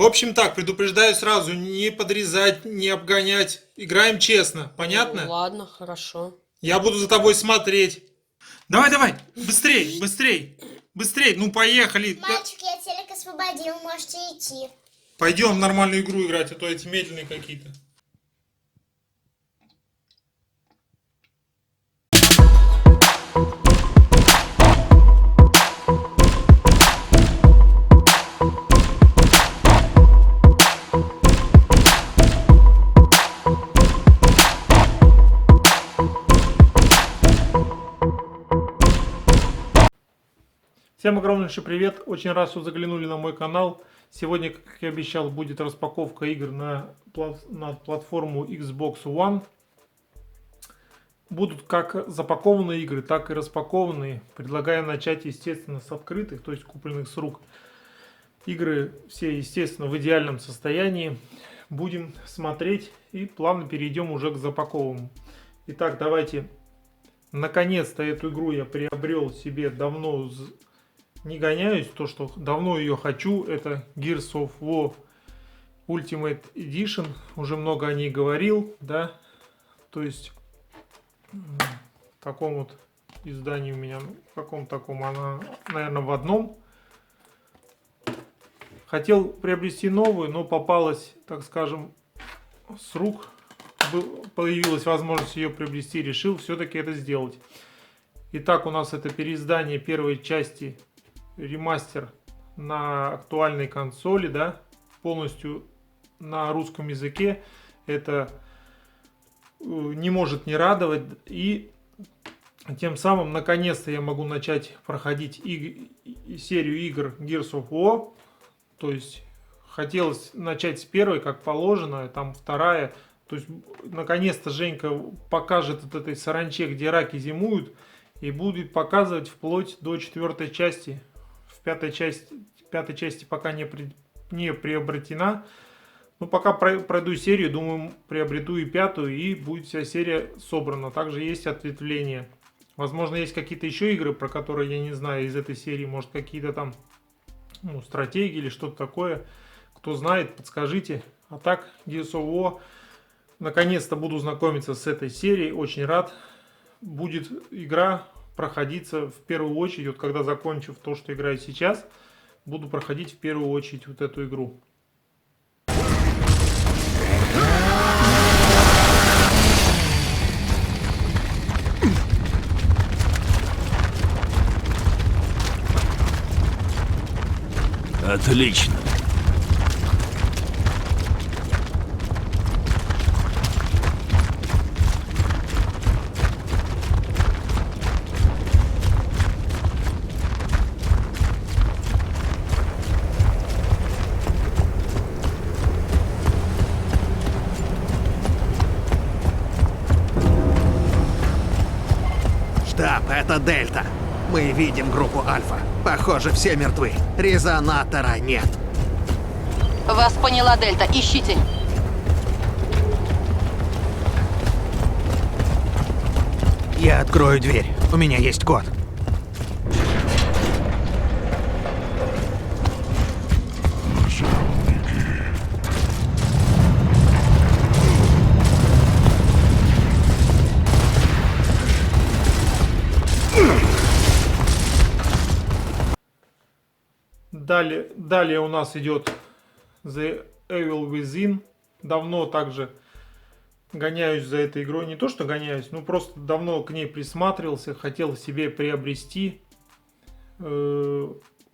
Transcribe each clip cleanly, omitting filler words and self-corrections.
общем так, предупреждаю сразу, не подрезать, не обгонять. Играем честно, понятно? Ладно, хорошо. Я буду за тобой смотреть. Давай, давай, быстрей, быстрей, быстрей, ну поехали. Мальчик, я телек освободил, можете идти. Пойдем нормальную игру играть, а то эти медленные какие-то. Всем огромнейший привет, очень рад, что заглянули на мой канал. Сегодня, как я обещал, будет распаковка игр на платформу Xbox One. Будут как запакованные игры, так и распакованные. Предлагаю начать, естественно, с открытых, то есть купленных с рук. Игры все, естественно, в идеальном состоянии. Будем смотреть и плавно перейдем уже к запаковым. Итак, давайте. Наконец-то эту игру я приобрел себе давно. Не гоняюсь, то что давно ее хочу, это Gears of War Ultimate Edition, уже много о ней говорил, да, то есть в таком вот издании у меня, в каком таком, она, наверное, в одном. Хотел приобрести новую, но попалась, так скажем, с рук, появилась возможность ее приобрести, решил все-таки это сделать. Итак, у нас это переиздание первой части, ремастер на актуальной консоли, да, полностью на русском языке. Это не может не радовать. И тем самым, наконец-то, я могу начать проходить серию игр Gears of War. То есть, хотелось начать с первой, как положено, там вторая. То есть, наконец-то Женька покажет вот этой саранче, где раки зимуют, и будет показывать вплоть до 4-й части. Пятой части пока не приобретена. Но пока пройду серию, думаю, приобрету и 5-ю, и будет вся серия собрана. Также есть ответвления. Возможно, есть какие-то еще игры, про которые я не знаю из этой серии. Может, какие-то там стратегии или что-то такое. Кто знает, подскажите. А так, Gears of War. Наконец-то буду знакомиться с этой серией. Очень рад. Будет игра проходиться в первую очередь, вот когда закончив то, что играю сейчас, буду проходить в первую очередь вот эту игру. Отлично. Штаб, это Дельта. Мы видим группу Альфа. Похоже, все мертвы. Резонатора нет. Вас поняла, Дельта. Ищите. Я открою дверь. У меня есть код. Далее у нас идет The Evil Within. Давно также гоняюсь за этой игрой. Не то, что гоняюсь, но просто давно к ней присматривался. Хотел себе приобрести.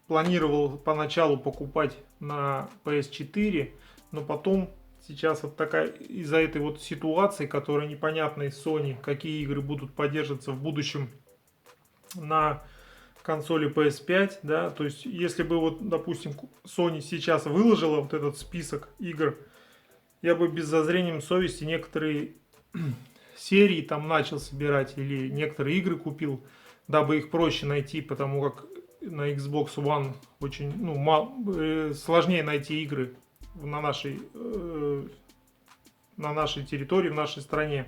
Планировал поначалу покупать на PS4. Но потом, сейчас вот такая, из-за этой вот ситуации, которая непонятна из Sony, какие игры будут поддерживаться в будущем на консоли PS5, да, то есть если бы вот, допустим, Sony сейчас выложила вот этот список игр, я бы без зазрением совести некоторые серии там начал собирать или некоторые игры купил, дабы их проще найти, потому как на Xbox One очень, сложнее найти игры на нашей территории, в нашей стране.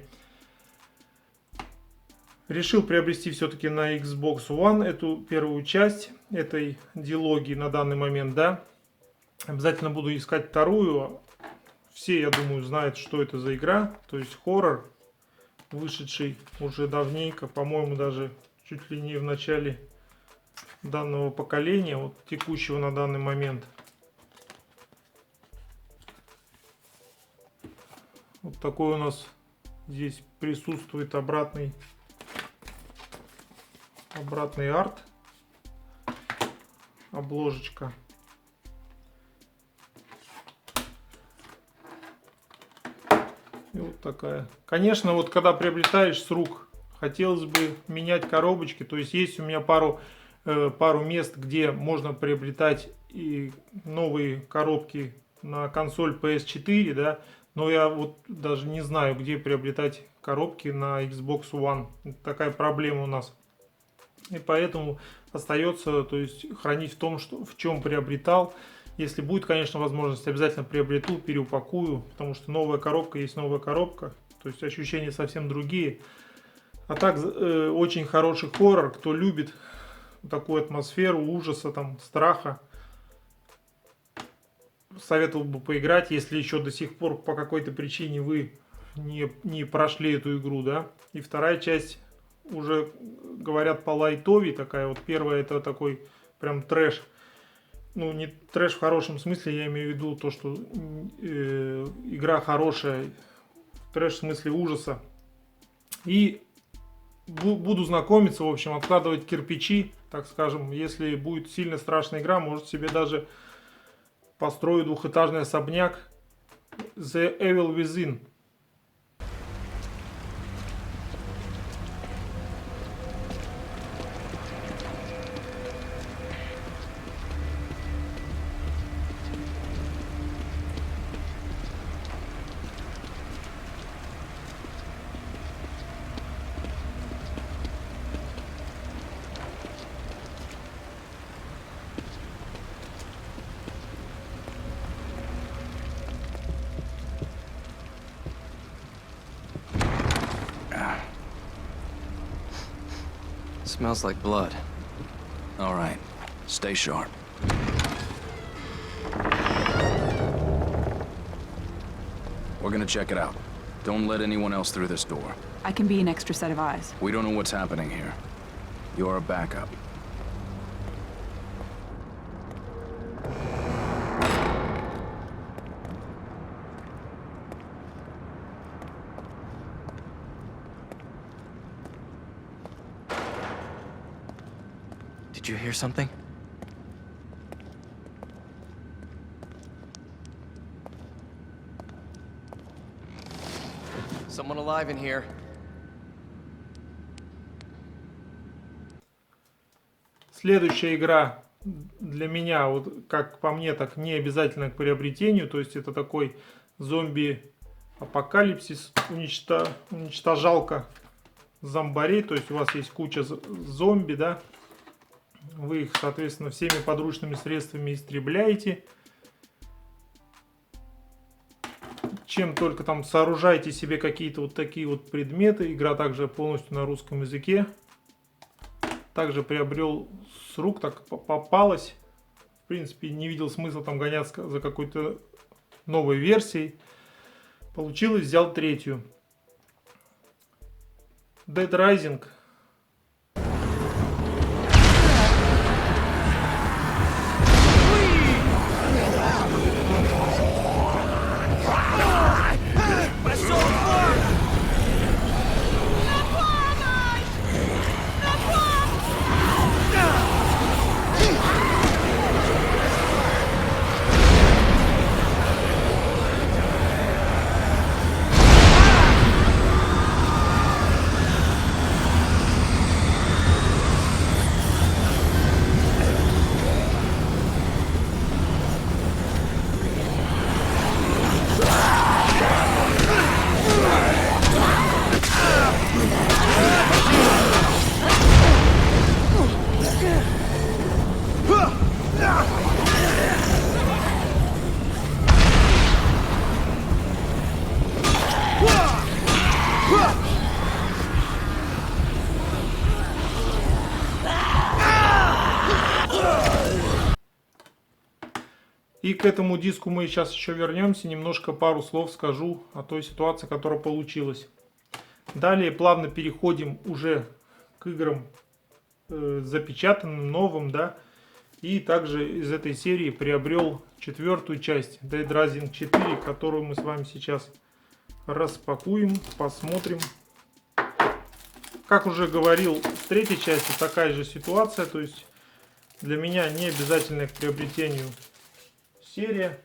Решил приобрести все-таки на Xbox One эту первую часть этой дилогии на данный момент, да. Обязательно буду искать вторую. Все, я думаю, знают, что это за игра. То есть хоррор, вышедший уже давненько, по-моему, даже чуть ли не в начале данного поколения, вот текущего на данный момент. Вот такой у нас здесь присутствует обратный арт, обложечка. И вот такая. Конечно, вот когда приобретаешь с рук, хотелось бы менять коробочки. То есть есть у меня пару мест, где можно приобретать и новые коробки на консоль PS4, да. Но я вот даже не знаю, где приобретать коробки на Xbox One. Это такая проблема у нас. И поэтому остается, то есть, хранить в том, что, в чем приобретал. Если будет, конечно, возможность, обязательно приобрету, переупакую, потому что новая коробка есть новая коробка. То есть ощущения совсем другие. А так, очень хороший хоррор. Кто любит такую атмосферу ужаса, там, страха, советовал бы поиграть, если еще до сих пор по какой-то причине вы не прошли эту игру, да. И вторая часть уже, говорят, по лайтове такая. Вот первая это такой прям трэш. Ну, не трэш в хорошем смысле, я имею в виду то, что игра хорошая, трэш в смысле ужаса. И буду знакомиться, в общем, откладывать кирпичи, так скажем. Если будет сильно страшная игра, может себе даже построю двухэтажный особняк. The Evil Within. Smells like blood. All right, stay sharp. We're gonna check it out. Don't let anyone else through this door. I can be an extra set of eyes. We don't know what's happening here. You're a backup. Did you hear something? Someone alive in here. Следующая игра для меня, вот как по мне, так не обязательно к приобретению. То есть это такой зомби-апокалипсис, уничтожалка зомбарей. То есть у вас есть куча зомби, да. Вы их, соответственно, всеми подручными средствами истребляете. Чем только там сооружаете себе какие-то вот такие вот предметы. Игра также полностью на русском языке. Также приобрел с рук, так попалось. В принципе, не видел смысла там гоняться за какой-то новой версией. Получилось, взял третью. Dead Rising. И к этому диску мы сейчас еще вернемся, немножко пару слов скажу о той ситуации, которая получилась. Далее плавно переходим уже к играм запечатанным, новым, да. И также из этой серии приобрел 4-ю часть Dead Rising 4, которую мы с вами сейчас распакуем, посмотрим. Как уже говорил, в 3-й части такая же ситуация, то есть для меня не обязательно к приобретению серия.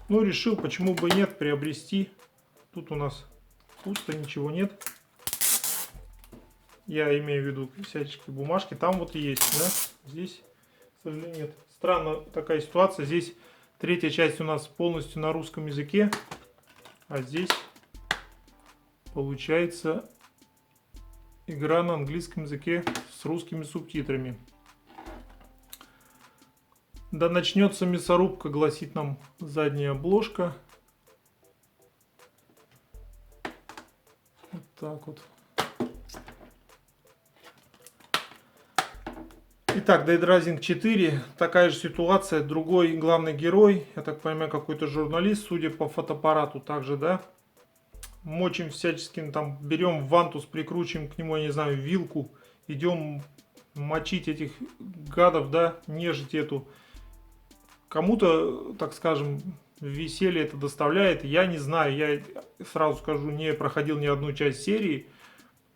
Ну, решил, почему бы нет, приобрести. Тут у нас пусто, ничего нет. Я имею в виду всяческие бумажки. Там вот и есть, да? Здесь, к сожалению, нет. Странно такая ситуация. Здесь 3-я часть у нас полностью на русском языке. А здесь получается игра на английском языке с русскими субтитрами. Да начнется мясорубка, гласит нам задняя обложка. Вот так вот. Итак, Dead Rising 4. Такая же ситуация. Другой главный герой. Я так понимаю, какой-то журналист, судя по фотоаппарату также, да. Мочим всячески, там, берем вантус, прикручиваем к нему, я не знаю, вилку. Идем мочить этих гадов, да, нежить эту. Кому-то, так скажем, веселье это доставляет. Я не знаю, я сразу скажу, не проходил ни одну часть серии.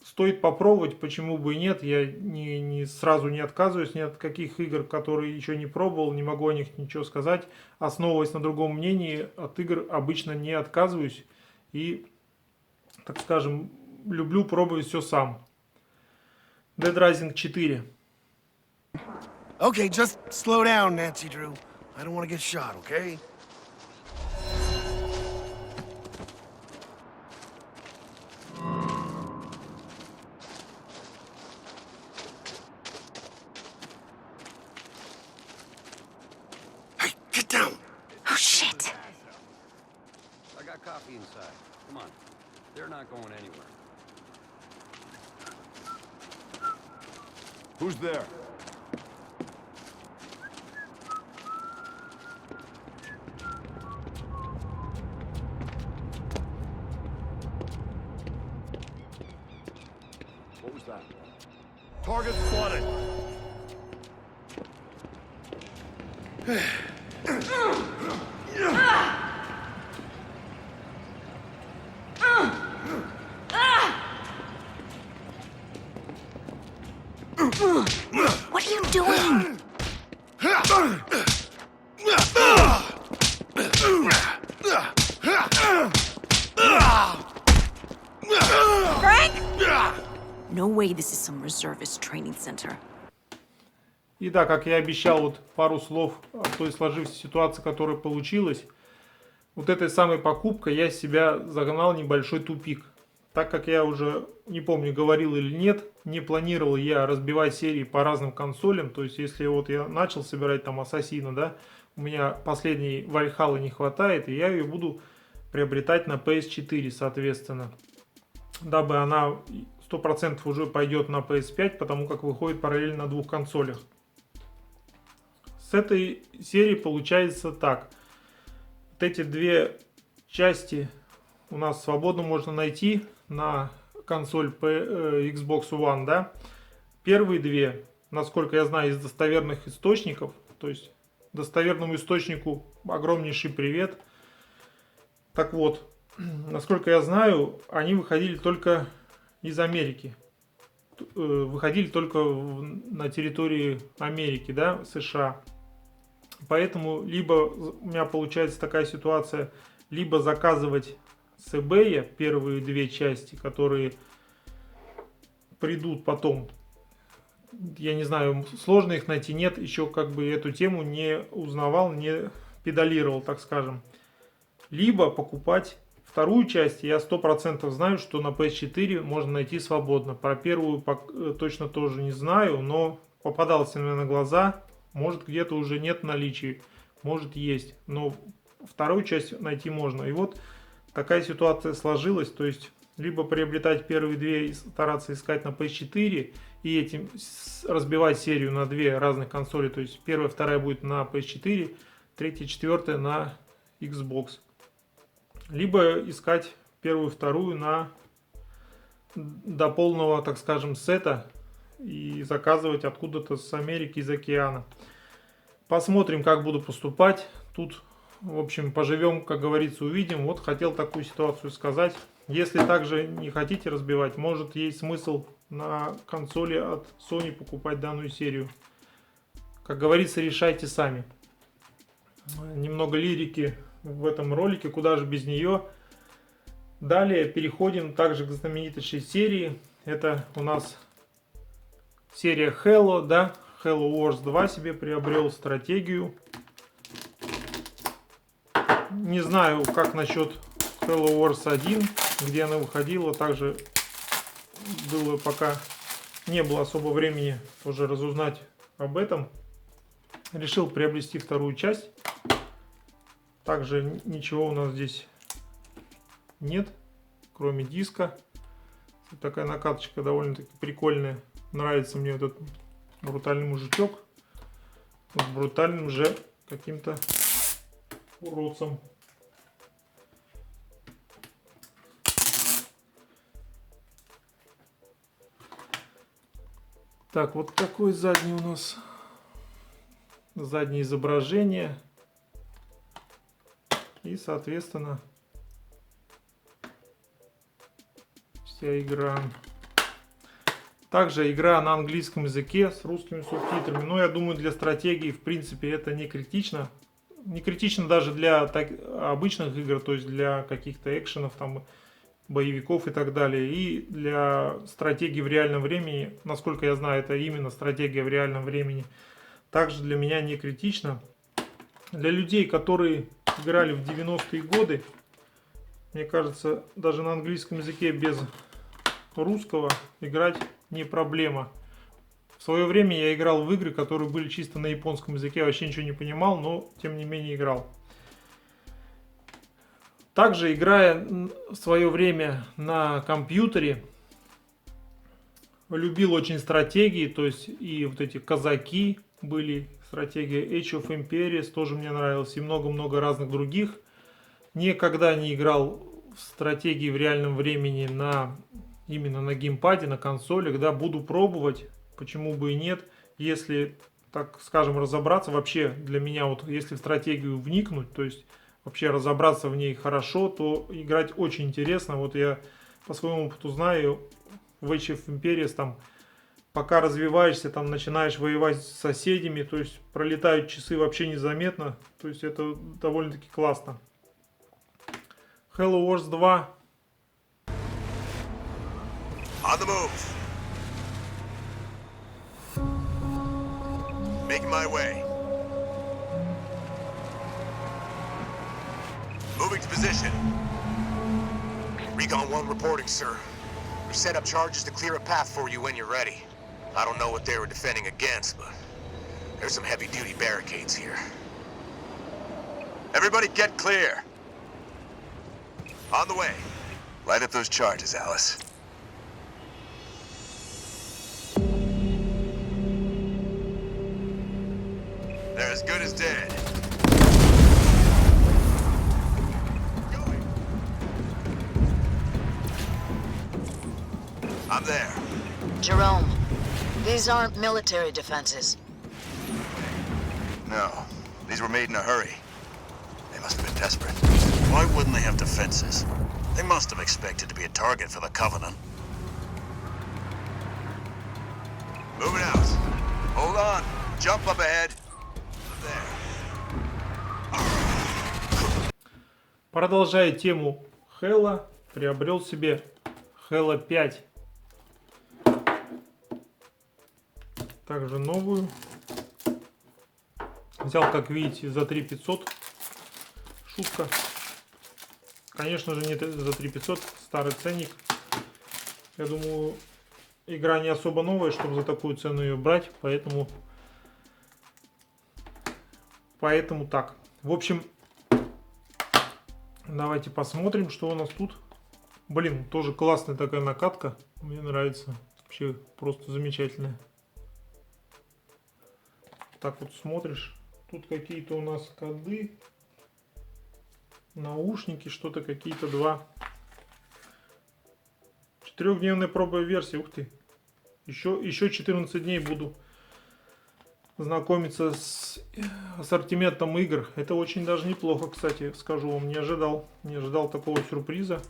Стоит попробовать, почему бы и нет. Я сразу не отказываюсь ни от каких игр, которые еще не пробовал. Не могу о них ничего сказать. Основываясь на другом мнении, от игр обычно не отказываюсь. И, так скажем, люблю пробовать все сам. Dead Rising 4. Okay, just slow down, Nancy Drew. I don't want to get shot, okay? Hey, get down! Oh, shit. I got coffee inside. Come on. They're not going anywhere. Who's there? What was that? Target spotted. What are you doing? Frank? No way this is some reservist training center. И да, как я обещал, вот пару слов о той сложившейся ситуации, которая получилась. Вот этой самой покупкой я себя загнал в небольшой тупик. Так как я уже, не помню, говорил или нет, не планировал я разбивать серии по разным консолям. То есть, если вот я начал собирать там Ассасина, да, у меня последней Вальхаллы не хватает, и я ее буду приобретать на PS4, соответственно. Дабы она 100% уже пойдет на PS5, потому как выходит параллельно на двух консолях. С этой серии получается так. Вот эти две части у нас свободно можно найти на консоль Xbox One, да. Первые две, насколько я знаю, из достоверных источников, то есть достоверному источнику огромнейший привет. Так вот, насколько я знаю, они выходили только из Америки. Выходили только на территории Америки, да, США. Поэтому либо у меня получается такая ситуация, либо заказывать с eBay первые две части, которые придут потом. Я не знаю, сложно их найти, нет, еще как бы эту тему не узнавал, не педалировал, так скажем. Либо покупать вторую часть, я 100% знаю, что на PS4 можно найти свободно. Про первую точно тоже не знаю, но попадался мне на глаза. Может, где-то уже нет наличия, может, есть. Но вторую часть найти можно. И вот такая ситуация сложилась. То есть, либо приобретать первые две и стараться искать на PS4, и этим разбивать серию на две разных консоли. То есть, первая, вторая будет на PS4. 3, 4 на Xbox. Либо искать первую, вторую до полного, так скажем, сета и заказывать откуда-то с Америки, из океана. Посмотрим, как буду поступать. Тут, в общем, поживем, как говорится, увидим. Вот хотел такую ситуацию сказать. Если также не хотите разбивать, может есть смысл на консоли от Sony покупать данную серию. Как говорится, решайте сами. Немного лирики в этом ролике, куда же без нее. Далее переходим также к знаменитейшей серии. Это у нас серия Halo, да? Halo Wars 2 себе приобрел стратегию. Не знаю, как насчет Halo Wars 1, где она выходила. Также было, пока не было особо времени тоже разузнать об этом. Решил приобрести вторую часть. Также ничего у нас здесь нет, кроме диска. Такая накаточка довольно-таки прикольная. Нравится мне этот брутальный мужичок с брутальным же каким-то уродцем. Так, вот такое заднее у нас заднее изображение. И, соответственно, вся игра. Также игра на английском языке с русскими субтитрами. Но я думаю, для стратегии, в принципе, это не критично. Не критично даже для обычных игр, то есть для каких-то экшенов, там, боевиков и так далее. И для стратегии в реальном времени, насколько я знаю, это именно стратегия в реальном времени, также для меня не критично. Для людей, которые играли в 90-е годы, мне кажется, даже на английском языке без русского играть не проблема. В свое время я играл в игры, которые были чисто на японском языке, вообще ничего не понимал, но тем не менее играл. Также, играя в свое время на компьютере, любил очень стратегии, то есть и вот эти казаки были, стратегия Age of Empires тоже мне нравилась, и много-много разных других. Никогда не играл в стратегии в реальном времени именно на геймпаде, на консолях, да, буду пробовать, почему бы и нет, если, так скажем, разобраться, вообще для меня, вот если в стратегию вникнуть, то есть вообще разобраться в ней хорошо, то играть очень интересно. Вот я по своему опыту знаю, в Age of Empires, там, пока развиваешься, там, начинаешь воевать с соседями, то есть пролетают часы вообще незаметно, то есть это довольно-таки классно. Halo Wars 2. On the move. Making my way. Moving to position. Recon 1 reporting, sir. We've set up charges to clear a path for you when you're ready. I don't know what they were defending against, but there's some heavy-duty barricades here. Everybody get clear. On the way. Light up those charges, Alice. They're as good as dead. Going. I'm there. Jerome, these aren't military defenses. No, these were made in a hurry. They must have been desperate. Why wouldn't they have defenses? They must have expected to be a target for the Covenant. Moving out. Hold on. Jump up ahead. Продолжая тему Halo, приобрел себе Halo 5. Также новую. Взял, как видите, за 3500. Шутка. Конечно же, не за 3500, старый ценник. Я думаю, игра не особо новая, чтобы за такую цену ее брать, поэтому так. В общем, давайте посмотрим, что у нас тут. Блин, тоже классная такая накатка. Мне нравится. Вообще просто замечательная. Так вот смотришь. Тут какие-то у нас коды. Наушники, что-то какие-то два. 4-дневная пробовая версия. Ух ты. Еще 14 дней буду знакомиться с ассортиментом игр. Это очень даже неплохо, кстати, скажу вам. Не ожидал такого сюрприза.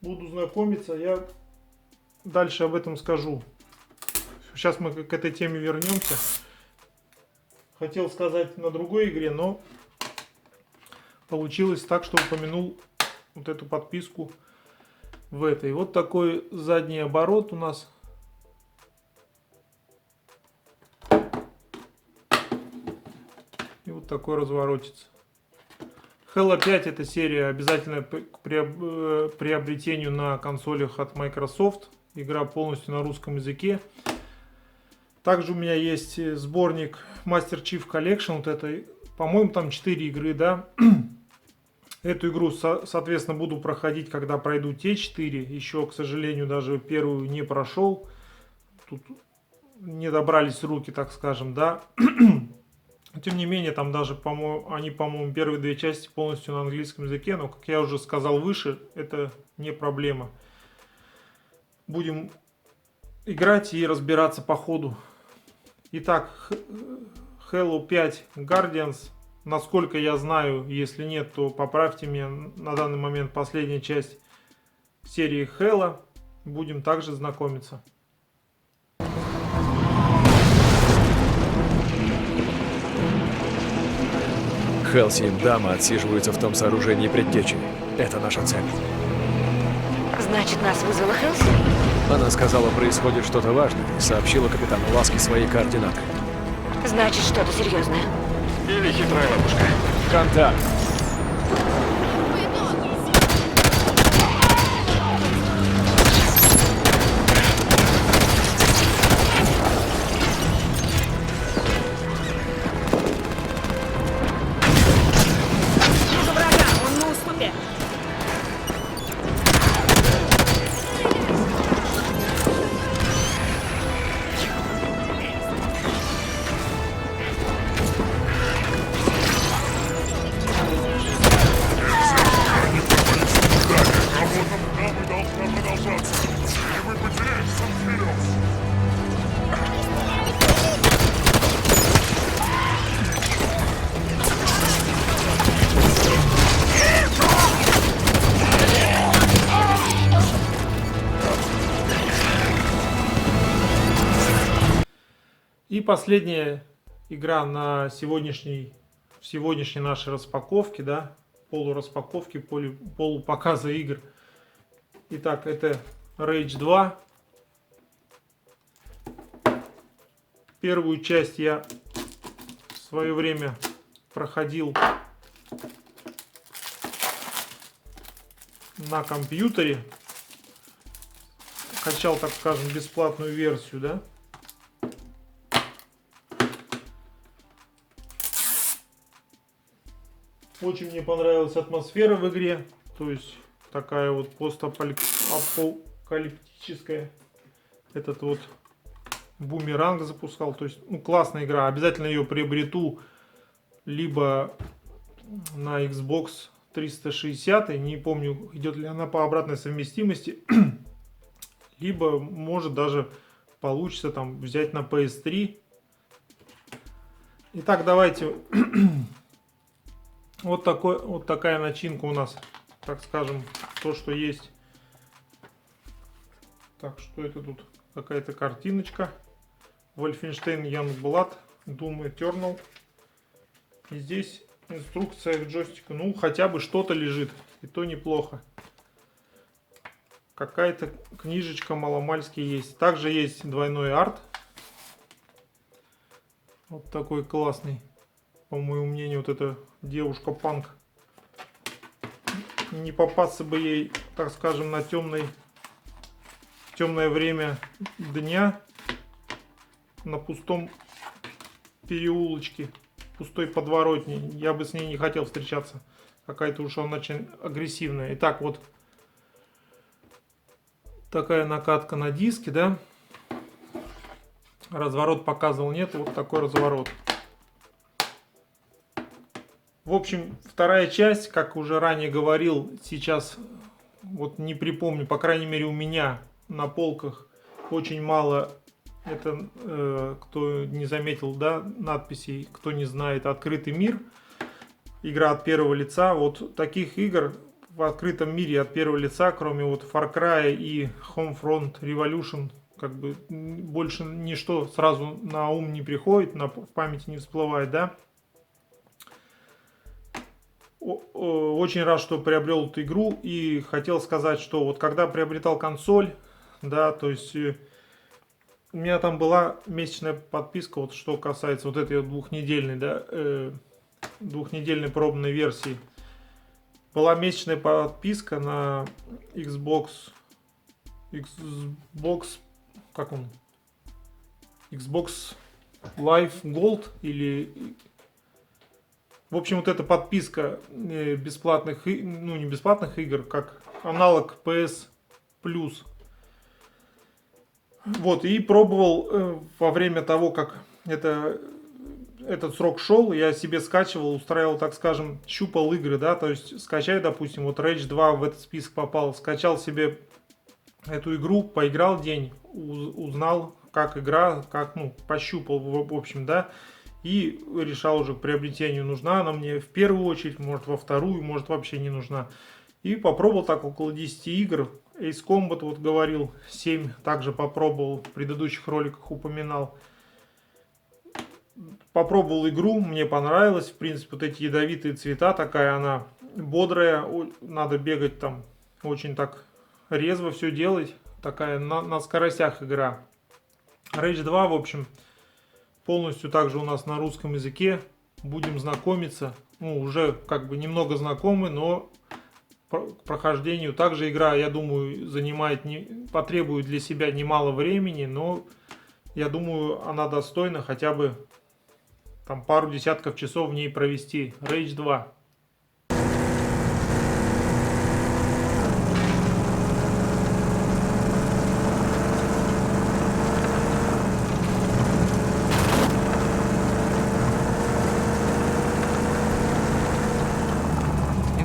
Буду знакомиться. Я дальше об этом скажу. Сейчас мы к этой теме вернемся. Хотел сказать на другой игре, но получилось так, что упомянул вот эту подписку в этой. Вот такой задний оборот у нас. И вот такой разворотится. Halo 5 это серия обязательно к приобретению на консолях от Microsoft. Игра полностью на русском языке. Также у меня есть сборник Master Chief Collection. Вот это, по-моему, там 4 игры, да. Эту игру, соответственно, буду проходить, когда пройду те 4. Еще, к сожалению, даже первую не прошел. Тут не добрались руки, так скажем, да. Тем не менее, там даже, по-моему, первые 2 части полностью на английском языке. Но, как я уже сказал выше, это не проблема. Будем играть и разбираться по ходу. Итак, Halo 5 Guardians. Насколько я знаю, если нет, то поправьте меня, на данный момент последняя часть серии Halo. Будем также знакомиться. Хелси и Дама отсиживаются в том сооружении предтечи. Это наша цель. Значит, нас вызвала Хелси? Она сказала, происходит что-то важное, и сообщила капитану Ласки свои координаты. Значит, что-то серьезное. Или хитрая ловушка. Контакт. Он на уступе. И последняя игра на сегодняшней нашей распаковке, да, полураспаковки, полупоказа игр. Итак, это Rage 2. Первую часть я в свое время проходил на компьютере. Качал, так скажем, бесплатную версию, да. Очень мне понравилась атмосфера в игре. То есть такая вот постапокалиптическая. Этот вот бумеранг запускал. То есть, ну, классная игра. Обязательно ее приобрету либо на Xbox 360. Не помню, идет ли она по обратной совместимости. Либо, может, даже получится там взять на PS3. Итак, давайте... Вот такая начинка у нас, так скажем, то, что есть. Так, что это тут? Какая-то картиночка. Wolfenstein Youngblood, Doom Eternal. И здесь инструкция к джойстику. Ну, хотя бы что-то лежит, и то неплохо. Какая-то книжечка маломальски есть. Также есть двойной арт. Вот такой классный. По моему мнению, вот эта девушка-панк. Не попасться бы ей, так скажем, на темное время дня. На пустом переулочке, пустой подворотне. Я бы с ней не хотел встречаться. Какая-то уж она очень агрессивная. Итак, вот такая накатка на диске, да. Разворот показывал, нет, вот такой разворот. В общем, вторая часть, как уже ранее говорил, сейчас вот не припомню, по крайней мере у меня на полках очень мало, это кто не заметил, да, надписей, кто не знает, «Открытый мир», игра от первого лица. Вот таких игр в открытом мире от первого лица, кроме вот Far Cry и Homefront Revolution, как бы больше ничто сразу на ум не приходит, в памяти не всплывает, да. Очень рад, что приобрел эту игру, и хотел сказать, что вот когда приобретал консоль, да, то есть у меня там была месячная подписка, вот что касается вот этой двухнедельной, да, двухнедельной пробной версии. Была месячная подписка на Xbox, как он? Xbox Live Gold или... В общем, вот эта подписка бесплатных, ну не бесплатных игр, как аналог PS Plus. Вот, и пробовал во время того, как этот срок шел, я себе скачивал, устраивал, так скажем, щупал игры, да, то есть скачай, допустим, вот Rage 2 в этот список попал, скачал себе эту игру, поиграл день, узнал, как игра, как, ну, пощупал, в общем, да, и решал уже к приобретению, нужна она мне в первую очередь, может во вторую, может вообще не нужна. И попробовал так около 10 игр. Ace Combat, вот говорил, 7 также попробовал, в предыдущих роликах упоминал. Попробовал игру, мне понравилось, в принципе, вот эти ядовитые цвета, такая она бодрая, надо бегать там, очень так резво все делать, такая на скоростях игра. Rage 2, в общем, полностью также у нас на русском языке, будем знакомиться, ну, уже как бы немного знакомы, но к прохождению также игра, я думаю, потребует для себя немало времени, но я думаю, она достойна хотя бы там пару десятков часов в ней провести. Rage 2.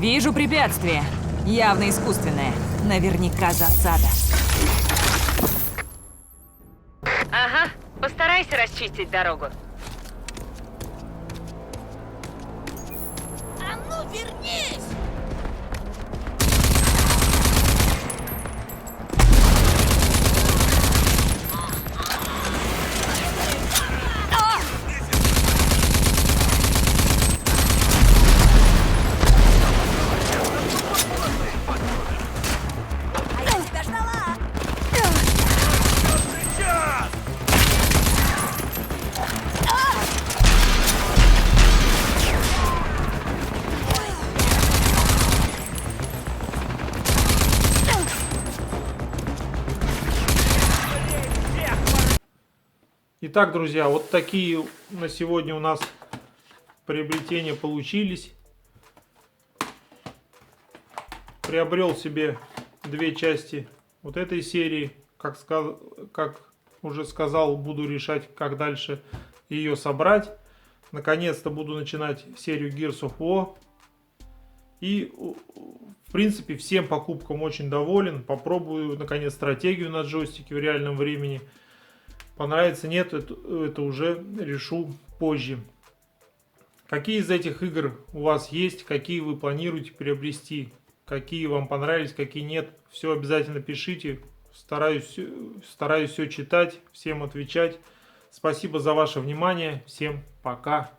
Вижу препятствие. Явно искусственное. Наверняка засада. Ага, постарайся расчистить дорогу. А ну вернись! Итак, друзья, вот такие на сегодня у нас приобретения получились. Приобрел себе 2 части вот этой серии. Как уже сказал, буду решать, как дальше ее собрать. Наконец-то буду начинать серию Gears of War. И, в принципе, всем покупкам очень доволен. Попробую, наконец, стратегию на джойстике в реальном времени. Понравится, нет, это уже решу позже. Какие из этих игр у вас есть, какие вы планируете приобрести, какие вам понравились, какие нет, все обязательно пишите. Стараюсь все читать, всем отвечать. Спасибо за ваше внимание, всем пока.